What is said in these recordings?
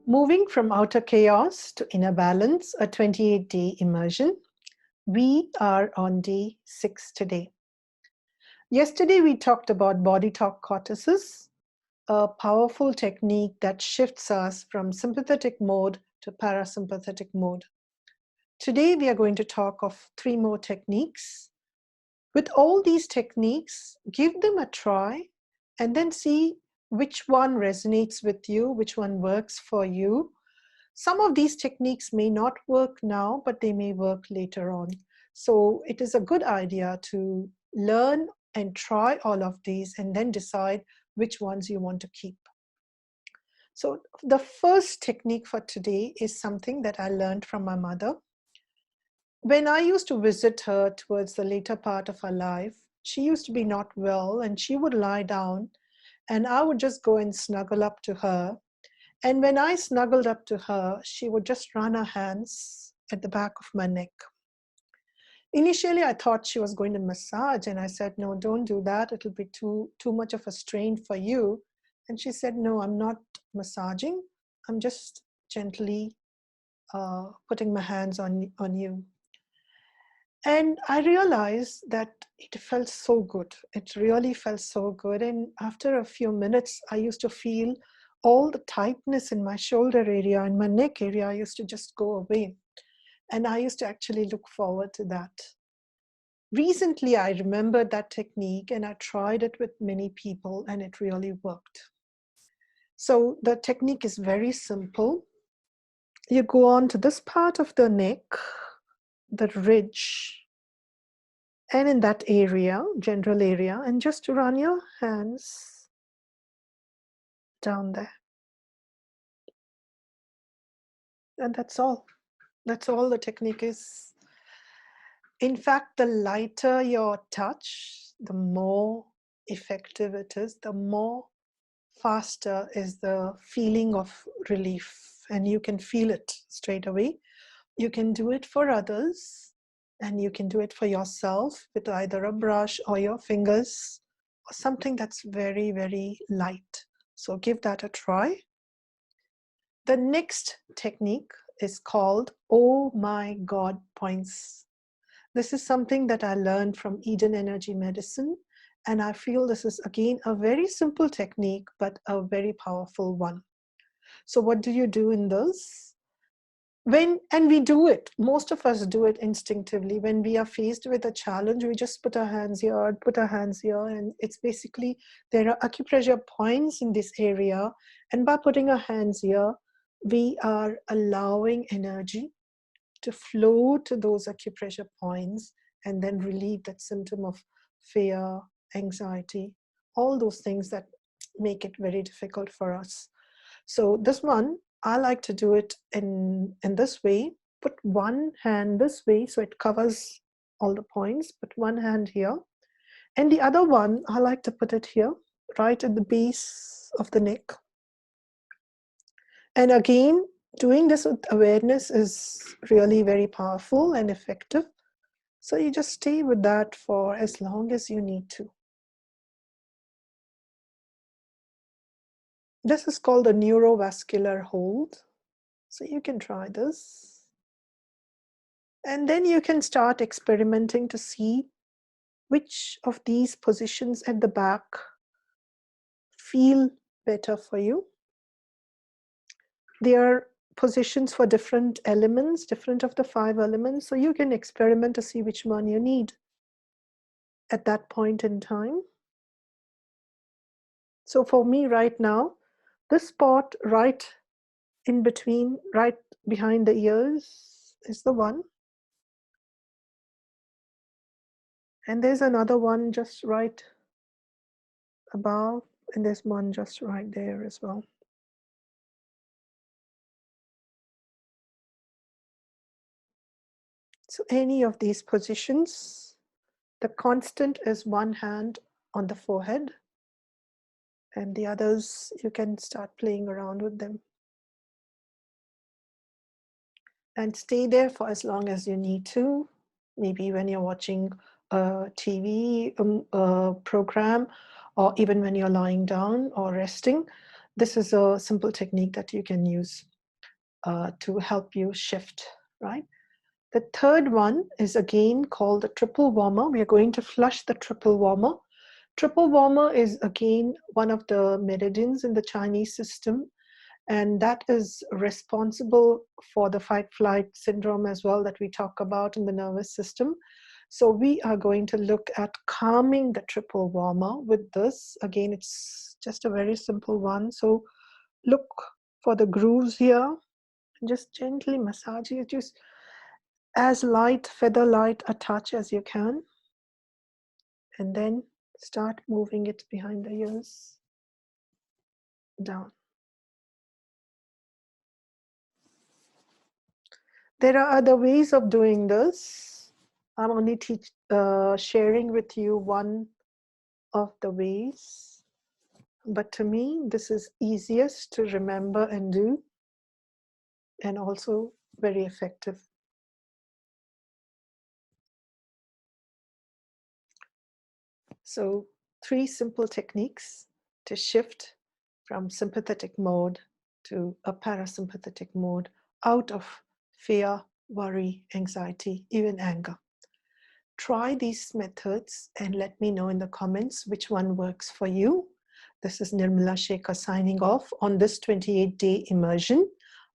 Moving from outer chaos to inner balance, a 28-day immersion. We are on day 6 today. Yesterday, we talked about body talk cortices, a powerful technique that shifts us from sympathetic mode to parasympathetic mode. Today, we are going to talk of 3 more techniques. With all these techniques, give them a try and then see which one resonates with you, which one works for you. Some of these techniques may not work now, but they may work later on. So it is a good idea to learn and try all of these and then decide which ones you want to keep. So the first technique for today is something that I learned from my mother. When I used to visit her towards the later part of her life, she used to be not well and she would lie down and I would just go and snuggle up to her. And when I snuggled up to her, she would just run her hands at the back of my neck. Initially, I thought she was going to massage, and I said, no, don't do that. It'll be too much of a strain for you. And she said, no, I'm not massaging. I'm just gently putting my hands on you. And I realized that it felt so good. It really felt so good. And after a few minutes, I used to feel all the tightness in my shoulder area and my neck area used to just go away. And I used to actually look forward to that. Recently, I remembered that technique and I tried it with many people and it really worked. So the technique is very simple. You go on to this part of the neck, the ridge, and in that area, general area, and just run your hands down there. And that's all. That's all the technique is. In fact, the lighter your touch, the more effective it is, the more faster is the feeling of relief. And you can feel it straight away. You can do it for others and you can do it for yourself with either a brush or your fingers or something that's very, very light. So give that a try. The next technique is called Oh My God Points. This is something that I learned from Eden Energy Medicine, and I feel this is again a very simple technique, but a very powerful one. So what do you do in this? And we do it, most of us do it instinctively. When we are faced with a challenge, we just put our hands here, and it's basically, there are acupressure points in this area, and by putting our hands here, we are allowing energy to flow to those acupressure points and then relieve that symptom of fear, anxiety, all those things that make it very difficult for us. So this one, I like to do it in this way. Put one hand this way so it covers all the points. Put one hand here. And the other one, I like to put it here, right at the base of the neck. And again, doing this with awareness is really very powerful and effective. So you just stay with that for as long as you need to. This is called a neurovascular hold. So you can try this. And then you can start experimenting to see which of these positions at the back feel better for you. There are positions for different elements, different of the 5 elements. So you can experiment to see which one you need at that point in time. So for me right now, this spot right in between, right behind the ears is the one. And there's another one just right above, and there's one just right there as well. So any of these positions, the constant is one hand on the forehead, and the others, you can start playing around with them. And stay there for as long as you need to. Maybe when you're watching a TV program, or even when you're lying down or resting. This is a simple technique that you can use. to help you shift, right? The third one is again called the triple warmer. We are going to flush the triple warmer. Triple warmer is again one of the meridians in the Chinese system, and that is responsible for the fight-flight syndrome as well that we talk about in the nervous system. So we are going to look at calming the triple warmer with this. Again, it's just a very simple one. So look for the grooves here. Just gently massage it, just as light, feather light a touch as you can. And then start moving it behind the ears, down. There are other ways of doing this. I'm only sharing with you one of the ways. But to me, this is easiest to remember and do, and also very effective. So 3 simple techniques to shift from sympathetic mode to a parasympathetic mode, out of fear, worry, anxiety, even anger. Try these methods and let me know in the comments which one works for you. This is Nirmala Shekhar signing off on this 28-day immersion.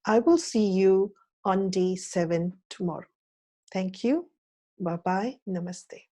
I will see you on day 7 tomorrow. Thank you. Bye-bye. Namaste.